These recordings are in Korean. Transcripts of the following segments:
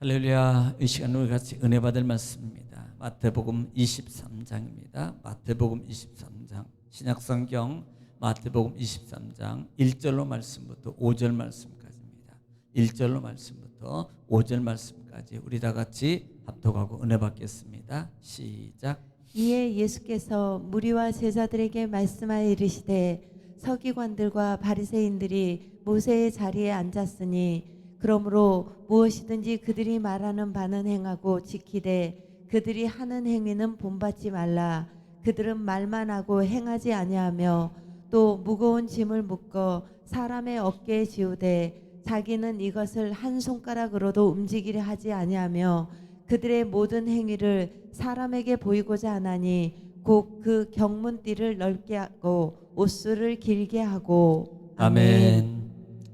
할렐루야. 이 시간 우리 같이 은혜 받을 말씀입니다. 마태복음 23장입니다. 마태복음 23장 신약성경 마태복음 23장 1절로 말씀부터 5절 말씀까지입니다. 1절로 말씀부터 5절 말씀까지 우리 다 같이 합독하고 은혜 받겠습니다. 시작. 이에 예수께서 무리와 제자들에게 말씀하여 이르시되 서기관들과 바리새인들이 모세의 자리에 앉았으니 그러므로 무엇이든지 그들이 말하는 바는 행하고 지키되 그들이 하는 행위는 본받지 말라. 그들은 말만 하고 행하지 아니하며 또 무거운 짐을 묶어 사람의 어깨에 지우되 자기는 이것을 한 손가락으로도 움직이려 하지 아니하며 그들의 모든 행위를 사람에게 보이고자 하나니 곧 그 경문띠를 넓게 하고 옷수를 길게 하고. 아멘.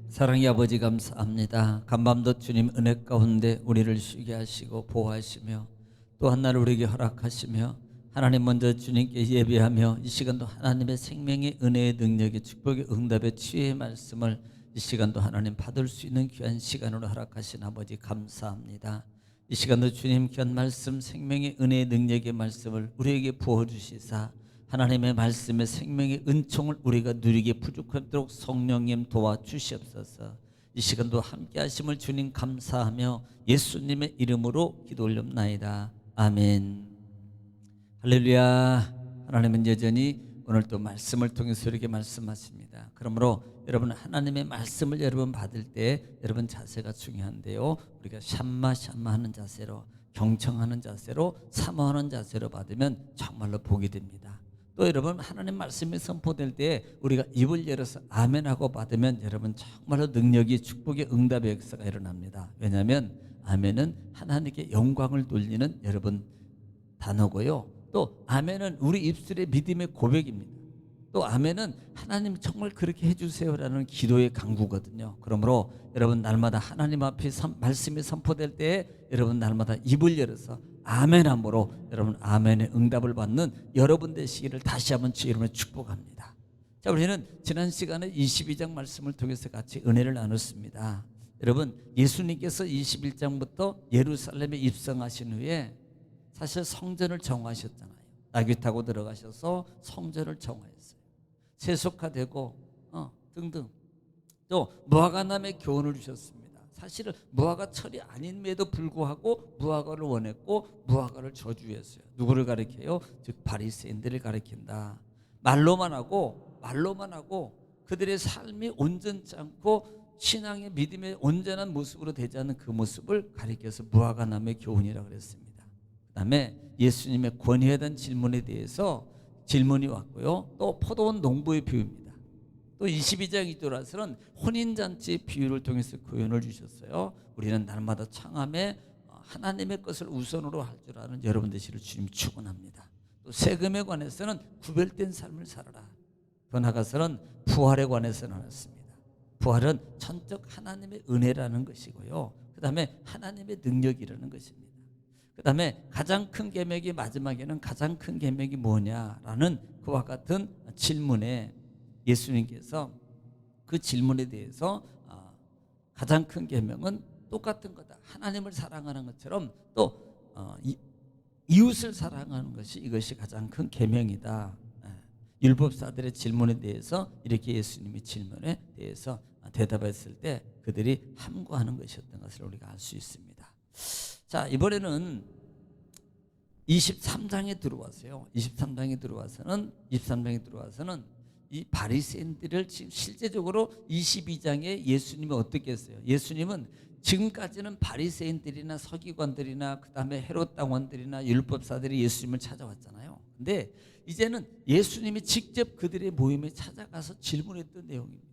사랑의 아버지 감사합니다. 간밤도 주님 은혜 가운데 우리를 쉬게 하시고 보호하시며 또 한날을 우리에게 허락하시며 하나님 먼저 주님께 예배하며 이 시간도 하나님의 생명의 은혜의 능력의 축복의 응답의 치유의 말씀을 이 시간도 하나님 받을 수 있는 귀한 시간으로 허락하신 아버지 감사합니다. 이 시간도 주님 귀한 말씀 생명의 은혜의 능력의 말씀을 우리에게 부어주시사 하나님의 말씀의 생명의 은총을 우리가 누리게 부족하도록 성령님 도와주시옵소서. 이 시간도 함께 하심을 주님 감사하며 예수님의 이름으로 기도 올립나이다. 아멘. 할렐루야. 하나님은 여전히 오늘 또 말씀을 통해서 우리에게 말씀하십니다. 그러므로 여러분 하나님의 말씀을 여러분 받을 때 여러분 자세가 중요한데요. 우리가 샴마 하는 자세로 경청하는 자세로 사모하는 자세로 받으면 정말로 복이 됩니다. 또 여러분 하나님 말씀이 선포될 때 우리가 입을 열어서 아멘하고 받으면 여러분 정말로 능력이 축복의 응답의 역사가 일어납니다. 왜냐하면 아멘은 하나님께 영광을 돌리는 여러분 단어고요. 또 아멘은 우리 입술의 믿음의 고백입니다. 또 아멘은 하나님 정말 그렇게 해주세요라는 기도의 강구거든요. 그러므로 여러분 날마다 하나님 앞에 말씀이 선포될 때 여러분 날마다 입을 열어서 아멘함으로 여러분 아멘의 응답을 받는 여러분 되시기를 다시 한번 주의 이름으로 축복합니다. 자, 우리는 지난 시간에 22장 말씀을 통해서 같이 은혜를 나눴습니다. 여러분 예수님께서 21장부터 예루살렘에 입성하신 후에 사실 성전을 정하셨잖아요. 나귀 타고 들어가셔서 성전을 정하였어요. 세속화되고 등등. 또 무화과나무의 교훈을 주셨습니다. 사실은 무화과 철이 아님에도 불구하고 무화과를 원했고 무화과를 저주했어요. 누구를 가리켜요? 즉 바리새인들을 가리킨다. 말로만 하고 그들의 삶이 온전치 않고 신앙의 믿음의 온전한 모습으로 되지 않는 그 모습을 가리켜서 무화과나무의 교훈이라고 그랬습니다. 그 다음에 예수님의 권위에 대한 질문에 대해서 질문이 왔고요. 또 포도원 농부의 비유입니다. 또 22장이 돌아서는 혼인잔치의 비유를 통해서 교훈을 주셨어요. 우리는 날마다 창함에 하나님의 것을 우선으로 할 줄 아는 여러분 되시기를 주님 축원합니다. 또 세금에 관해서는 구별된 삶을 살아라. 더 나아가서는 부활에 관해서 나눴습니다. 부활은 전적 하나님의 은혜라는 것이고요. 그 다음에 하나님의 능력이라는 것입니다. 그 다음에 가장 큰 계명이 마지막에는 가장 큰 계명이 뭐냐라는 그와 같은 질문에 예수님께서 그 질문에 대해서 가장 큰 계명은 똑같은 거다. 하나님을 사랑하는 것처럼 또 이웃을 사랑하는 것이 이것이 가장 큰 계명이다. 율법사들의 질문에 대해서 이렇게 예수님이 질문에 대해서 대답했을 때 그들이 함구하는 것이었던 것을 우리가 알 수 있습니다. 자, 이번에는 23장에 들어와서요. 23장에 들어와서는 이 바리새인들을 지금 실제적으로 22장에 예수님이 어떻게 했어요? 예수님은 지금까지는 바리새인들이나 서기관들이나 그다음에 헤롯 당원들이나 율법사들이 예수님을 찾아왔잖아요. 근데 이제는 예수님이 직접 그들의 모임에 찾아가서 질문했던 내용입니다.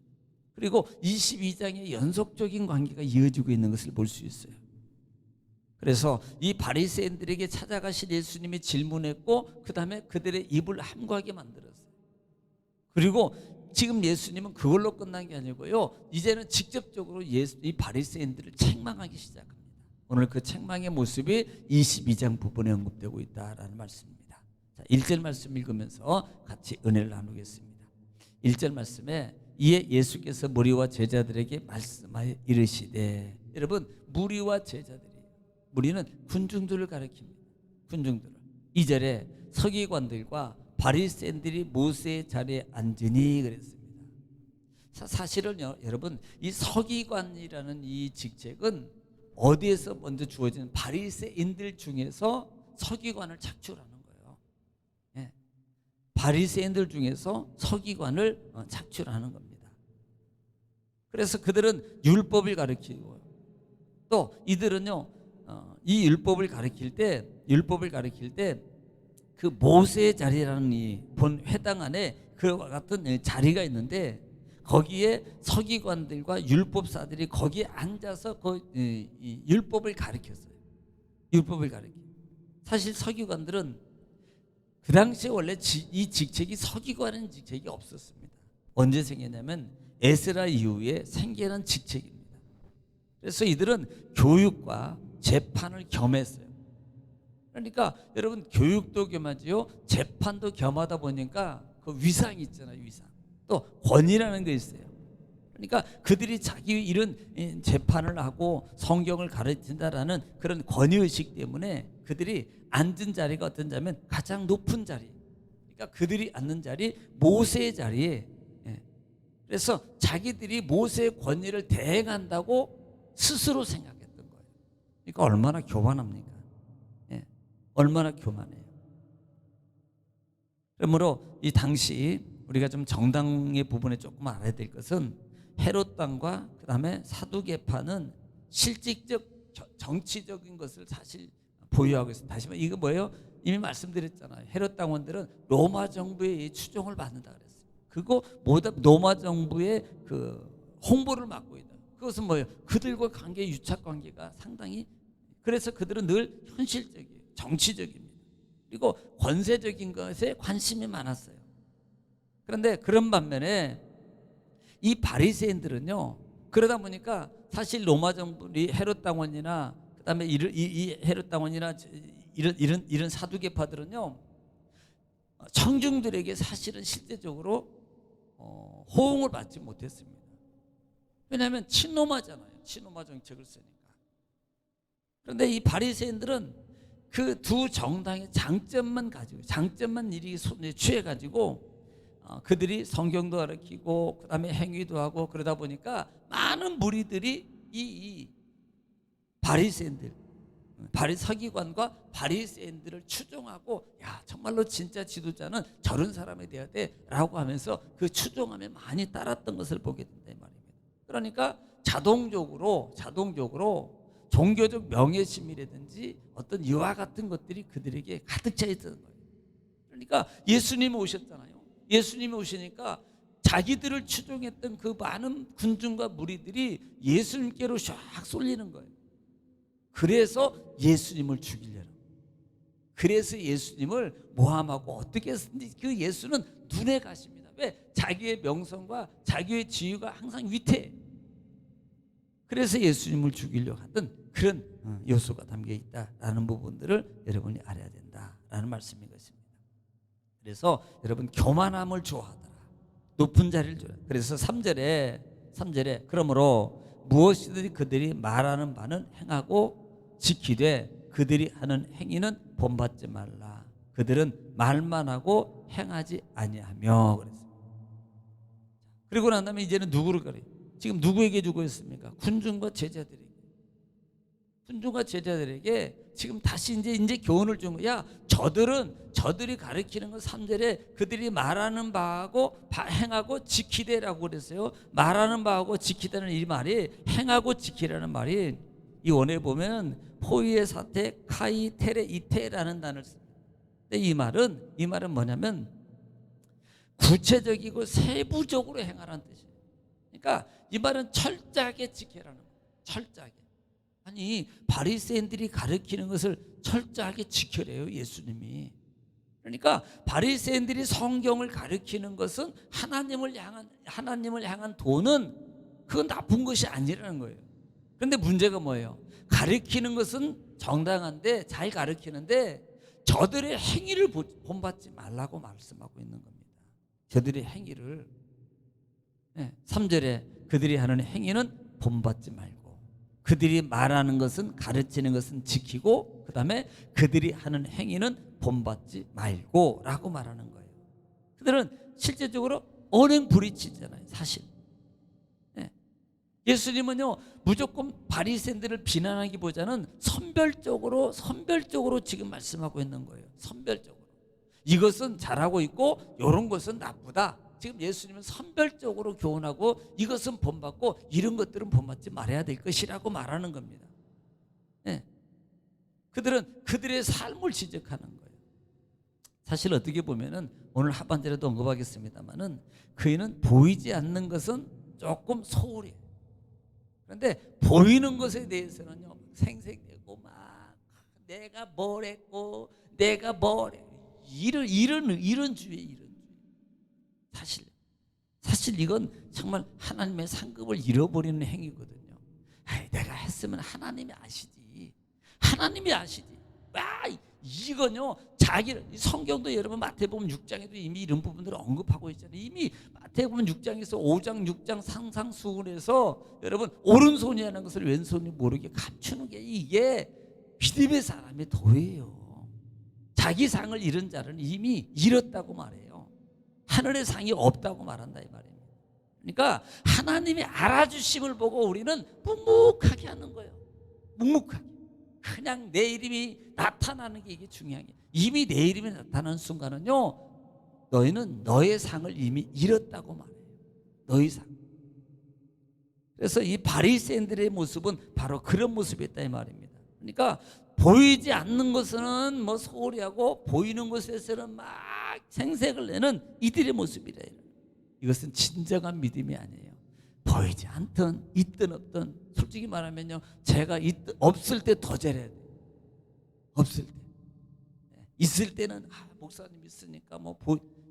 그리고 22장에 연속적인 관계가 이어지고 있는 것을 볼 수 있어요. 그래서 이 바리새인들에게 찾아가신 예수님이 질문했고 그 다음에 그들의 입을 함구하게 만들었어요. 그리고 지금 예수님은 그걸로 끝난 게 아니고요. 이제는 직접적으로 이 바리새인들을 책망하기 시작합니다. 오늘 그 책망의 모습이 22장 부분에 언급되고 있다라는 말씀입니다. 자, 1절 말씀 읽으면서 같이 은혜를 나누겠습니다. 1절 말씀에 이에 예수께서 무리와 제자들에게 말씀하여 이르시되, 여러분 무리와 제자들이 무리는 군중들을 가리킵니다. 군중들을. 2절에 서기관들과 바리새인들이 모세의 자리에 앉으니 그랬습니다. 사실은요, 여러분, 이 서기관이라는 이 직책은 어디에서 먼저 주어지는 바리새인들 중에서 서기관을 착출하는 거예요. 예. 바리새인들 중에서 서기관을 착출하는 겁니다. 그래서 그들은 율법을 가르치고 또 이들은요, 이 율법을 가르칠 때 그 모세의 자리라는 이 본 회당 안에 그와 같은 자리가 있는데 거기에 서기관들과 율법사들이 거기에 앉아서 이 율법을 가르쳤어요. 율법을 가르쳐. 사실 서기관들은 그 당시에 원래 이 직책이 서기관이라는 직책이 없었습니다. 언제 생겼냐면 에스라 이후에 생겨난 직책입니다. 그래서 이들은 교육과 재판을 겸했어요. 그러니까 여러분, 교육도 겸하지요, 재판도 겸하다 보니까 그 위상이 있잖아요. 위상. 또 권위라는 게 있어요. 그러니까 그들이 자기 이런 재판을 하고 성경을 가르친다라는 그런 권위의식 때문에 그들이 앉은 자리가 어떤 자면 가장 높은 자리. 그러니까 그들이 앉는 자리 모세의 자리에. 그래서 자기들이 모세의 권위를 대행한다고 스스로 생각했던 거예요. 그러니까 얼마나 교만합니까? 얼마나 교만해요. 그러므로 이 당시 우리가 좀 정당의 부분에 조금 알아야 될 것은 헤롯 왕과 그다음에 사두개파는 실질적 정치적인 것을 사실 보유하고 있습니다. 다시 말해 이거 뭐예요? 이미 말씀드렸잖아요. 헤롯 당원들은 로마 정부의 추종을 받는다 그랬어요. 그거 모두 로마 정부의 그 홍보를 맡고 있다. 그것은 뭐예요? 그들과 관계, 유착 관계가 상당히, 그래서 그들은 늘 현실적이에요. 정치적입니다. 그리고 권세적인 것에 관심이 많았어요. 그런데 그런 반면에 이 바리새인들은요, 그러다 보니까 사실 로마 정부, 헤롯 당원이나 그다음에 이 헤롯 당원이나 이런 사두개파들은요, 청중들에게 사실은 실제적으로 호응을 받지 못했습니다. 왜냐하면 친로마잖아요. 친로마 정책을 쓰니까. 그런데 이 바리새인들은 그 두 정당의 장점만 가지고, 장점만 일이 손에 취해가지고 그들이 성경도 가르치고 그다음에 행위도 하고 그러다 보니까 많은 무리들이 이 바리새인들, 서기관과 바리새인들을 추종하고, 야, 정말로 진짜 지도자는 저런 사람이 돼야 돼라고 하면서 그 추종함에 많이 따랐던 것을 보게 된다 이 말입니다. 그러니까 자동적으로 종교적 명예심이라든지 어떤 유화 같은 것들이 그들에게 가득 차 있던 거예요. 그러니까 예수님이 오셨잖아요. 예수님이 오시니까 자기들을 추종했던 그 많은 군중과 무리들이 예수님께로 샥 쏠리는 거예요. 그래서 예수님을 죽이려는, 그래서 예수님을 모함하고 어떻게 했는지 그 예수는 눈에 가십니다. 왜? 자기의 명성과 자기의 지위가 항상 위태해. 그래서 예수님을 죽이려고 하던 그런 요소가 담겨 있다라는 부분들을 여러분이 알아야 된다라는 말씀인 것입니다. 그래서 여러분, 교만함을 좋아하더라. 높은 자리를 좋아해. 그래서 3절에 그러므로 무엇이든지 그들이 말하는 바는 행하고 지키되 그들이 하는 행위는 본받지 말라. 그들은 말만 하고 행하지 아니하며 그랬어요. 그리고 난 다음에 이제는 누구를 가려? 지금 누구에게 주고 있습니까? 군중과 제자들에게. 군중과 제자들에게 지금 다시 이제 교훈을 준 거야. 저들이 가르치는 건 3절에 그들이 말하는 바하고 행하고 지키되라고 그랬어요. 말하는 바하고 지키다는 이 말이, 행하고 지키라는 말이 이 원에 보면 포이의 사태 카이 테레 이테라는 단어를 씁니다. 근데 이 말은 뭐냐면 구체적이고 세부적으로 행하라는 뜻이에요. 그러니까 이 말은 철저하게 지켜라는 거예요. 철저하게. 아니, 바리새인들이 가르치는 것을 철저하게 지켜래요, 예수님이. 그러니까 바리새인들이 성경을 가르치는 것은 하나님을 향한 도는 그건 나쁜 것이 아니라는 거예요. 그런데 문제가 뭐예요? 가르치는 것은 정당한데, 잘 가르치는데 저들의 행위를 본받지 말라고 말씀하고 있는 겁니다. 저들의 행위를. 3절에 그들이 하는 행위는 본받지 말고 그들이 말하는 것은, 가르치는 것은 지키고, 그 다음에 그들이 하는 행위는 본받지 말고 라고 말하는 거예요. 그들은 실제적으로 언행 불이치잖아요, 사실. 예. 예수님은요 무조건 바리새인들을 비난하기보다는 선별적으로 지금 말씀하고 있는 거예요. 선별적으로 이것은 잘하고 있고 이런 것은 나쁘다. 지금 예수님은 선별적으로 교훈하고 이것은 본받고 이런 것들은 본받지 말아야 될 것이라고 말하는 겁니다. 예. 그들은 그들의 삶을 지적하는 거예요. 사실 어떻게 보면은 오늘 하반절에도 언급하겠습니다만은 그이는 보이지 않는 것은 조금 소홀해요. 그런데 보이는 것에 대해서는요 생색내고 막 내가 뭘 했고 내가 뭘 해. 이런 주의. 사실 이건 정말 하나님의 상급을 잃어버리는 행위거든요. 내가 했으면 하나님이 아시지. 하나님이 아시지. 이건요 성경도 여러분 마태복음 6장에도 이미 이런 부분들을 언급하고 있잖아요. 이미 마태복음 6장에서 5장 6장 상상수훈에서 여러분 오른손이 하는 것을 왼손이 모르게 감추는 게 이게 믿음의 사람의 도예요. 자기 상을 잃은 자는 이미 잃었다고 말해요. 하늘의 상이 없다고 말한다 이 말입니다. 그러니까 하나님의 알아주심을 보고 우리는 묵묵하게 하는 거예요. 묵묵하게. 그냥 내 이름이 나타나는 게 이게 중요한 게, 이미 내 이름이 나타나는 순간은요 너희는 너의 상을 이미 잃었다고 말해요. 너의 상. 그래서 이 바리새인들의 모습은 바로 그런 모습이었다 이 말입니다. 그러니까 보이지 않는 것은 뭐 소홀히 하고 보이는 것에서는 막 생색을 내는 이들의 모습이라. 이것은 진정한 믿음이 아니에요. 보이지 않든 있든 없든 솔직히 말하면요 제가 없을 때 더 잘해야 돼요. 없을 때. 있을 때는 목사님 있으니까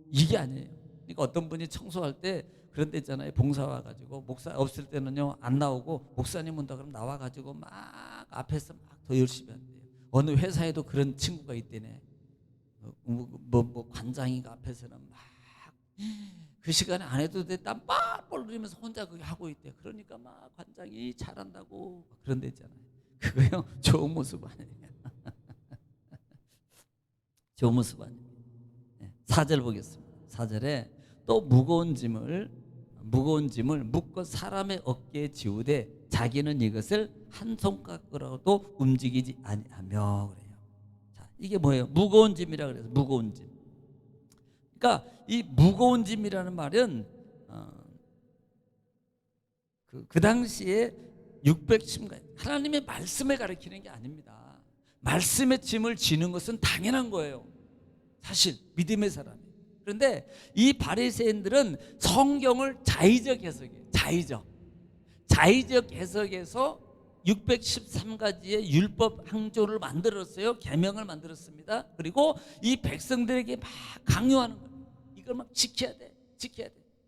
이게 아니에요. 그러니까 어떤 분이 청소할 때 그런 데 있잖아요. 봉사 와가지고 목사 없을 때는요 안 나오고 목사님 온다 그러면 나와가지고 막 앞에서 막 더 열심히 한대요. 어느 회사에도 그런 친구가 있대네. 관장이가 앞에서는 막 그 시간에 안 해도 돼 땀 뻘뻘 흘리면서 혼자 그게 하고 있대. 그러니까 막 관장이 잘한다고 그런 데 있잖아요. 그거요 좋은 모습 아니에요. 좋은 모습 아니에요. 4절 보겠습니다. 4절에 또 무거운 짐을 묶어 사람의 어깨에 지우되 자기는 이것을 한 손가락으로도 움직이지 아니하며 그래요. 자, 이게 뭐예요? 무거운 짐이라 그래서 무거운 짐. 그러니까 이 무거운 짐이라는 말은 그 당시에 610가 하나님의 말씀을 가리키는 게 아닙니다. 말씀의 짐을 지는 것은 당연한 거예요. 사실 믿음의 사람이. 그런데 이 바리새인들은 성경을 자의적 해석해요. 자의적 해석에서 613가지의 율법 항조를 만들었어요. 계명을 만들었습니다. 그리고 이 백성들에게 막 강요하는 거예요. 이걸 막 지켜야 돼.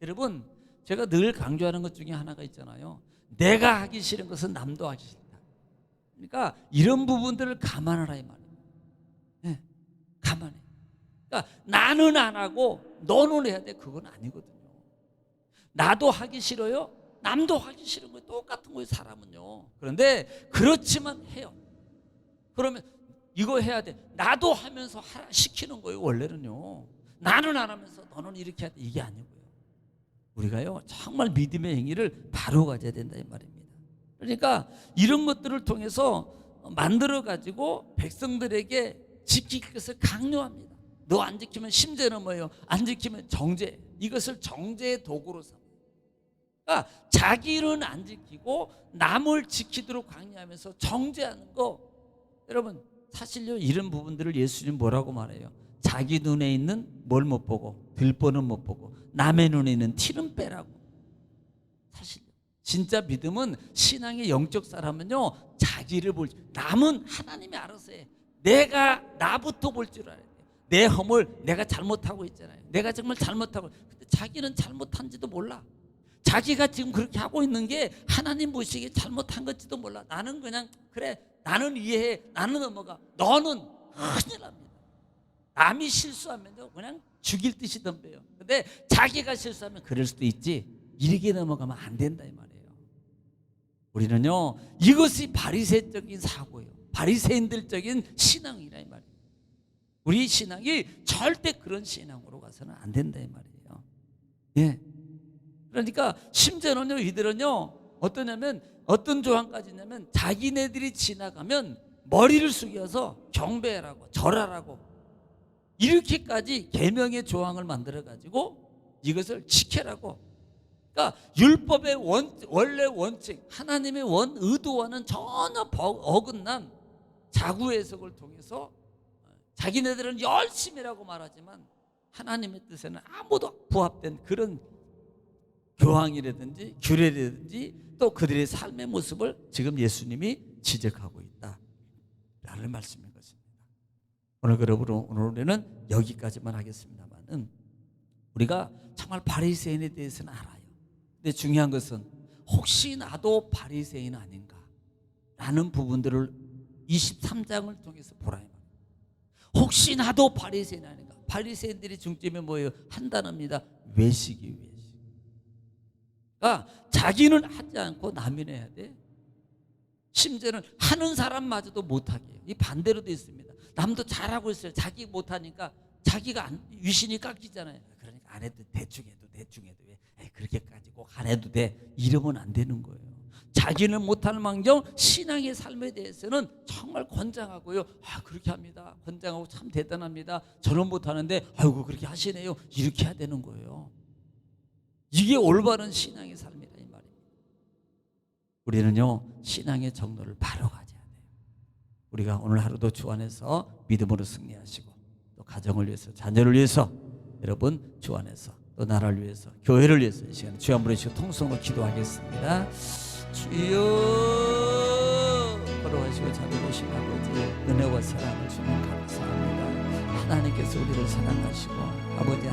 여러분 제가 늘 강조하는 것 중에 하나가 있잖아요. 내가 하기 싫은 것은 남도 하기 싫다. 그러니까 이런 부분들을 감안하라 이 말이에요. 네, 감안해. 그러니까 나는 안 하고 너는 해야 돼. 그건 아니거든요. 나도 하기 싫어요. 남도 하기 싫은 거예요. 똑같은 거예요. 사람은요. 그런데 그렇지만 해요. 그러면 이거 해야 돼. 나도 하면서 시키는 거예요. 원래는요. 나는 안 하면서 너는 이렇게 해야 돼. 이게 아니고요. 우리가요 정말 믿음의 행위를 바로 가져야 된다 이 말입니다. 그러니까 이런 것들을 통해서 만들어 가지고 백성들에게 지킬 것을 강요합니다. 너 안 지키면 심재는 뭐예요? 안 지키면 정죄. 이것을 정죄의 도구로 삼아요. 그러니까 자기는 안 지키고 남을 지키도록 강요하면서 정죄하는 거. 여러분 사실요 이런 부분들을 예수님 뭐라고 말해요? 자기 눈에 있는 뭘 못 보고 들보는 못 보고 남의 눈에 있는 티는 빼라고. 사실 진짜 믿음은 신앙의 영적 사람은요 자기를 볼 남은 하나님이 알아서 해. 내가 나부터 볼 줄 알아야 돼. 내 허물 내가 잘못하고 있잖아요. 내가 정말 잘못하고 근데 자기는 잘못한지도 몰라. 자기가 지금 그렇게 하고 있는 게 하나님 보시기에 잘못한 건지도 몰라. 나는 그냥 그래 나는 이해해. 나는 넘어가. 너는 큰일 납니다. 남이 실수하면요 그냥 죽일 듯이 덤벼요. 근데 자기가 실수하면 그럴 수도 있지. 이렇게 넘어가면 안 된다 이 말이에요. 우리는요, 이것이 바리새적인 사고예요. 바리새인들적인 신앙이라 이 말이에요. 우리 신앙이 절대 그런 신앙으로 가서는 안 된다 이 말이에요. 예. 그러니까 심지어는요, 이들은요 어떠냐면 어떤 조항까지 있냐면 자기네들이 지나가면 머리를 숙여서 경배하라고 절하라고 이렇게까지 계명의 조항을 만들어 가지고 이것을 지켜라고. 그러니까 율법의 원래 원칙, 하나님의 의도와는 전혀 어긋난 자구 해석을 통해서 자기네들은 열심이라고 말하지만 하나님의 뜻에는 아무도 부합된 그런 교황이라든지 규례라든지 또 그들의 삶의 모습을 지금 예수님이 지적하고 있다라는 말씀인 것입니다. 오늘 그러므로 오늘 우리는 여기까지만 하겠습니다만은 우리가 정말 바리새인에 대해서는 알아요. 근데 중요한 것은 혹시 나도 바리새인 아닌가 라는 부분들을 23장을 통해서 보라. 혹시 나도 바리새인 아닌가. 바리새인들이 중점이 뭐예요? 한 단어입니다. 외식이 외식. 그러니까 자기는 하지 않고 남이 해야 돼. 심지어는 하는 사람마저도 못하게 해요. 이 반대로도 있습니다. 남도 잘하고 있어요. 자기 못하니까 자기가 위신이 깎이잖아요. 그러니까 안 해도 대충 해도 왜 그렇게까지 꼭 안 해도 돼. 이러면 안 되는 거예요. 자기는 못하는 망정 신앙의 삶에 대해서는 정말 권장하고요. 그렇게 합니다. 권장하고 참 대단합니다. 저는 못하는데 아이고 그렇게 하시네요. 이렇게 해야 되는 거예요. 이게 올바른 신앙의 삶이다 이 말입니다. 우리는요 신앙의 정도를 바로 가져야 돼요. 우리가 오늘 하루도 주 안에서 믿음으로 승리하시고 또 가정을 위해서 자녀를 위해서 여러분 주 안에서 또 나라를 위해서 교회를 위해서 이 시간에 주여 부르시고 통성으로 기도하겠습니다. 주여 걸어가시고 자비로우신 아버지 은혜와 사랑을 주님 감사합니다. 하나님께서 우리를 사랑하시고 아버지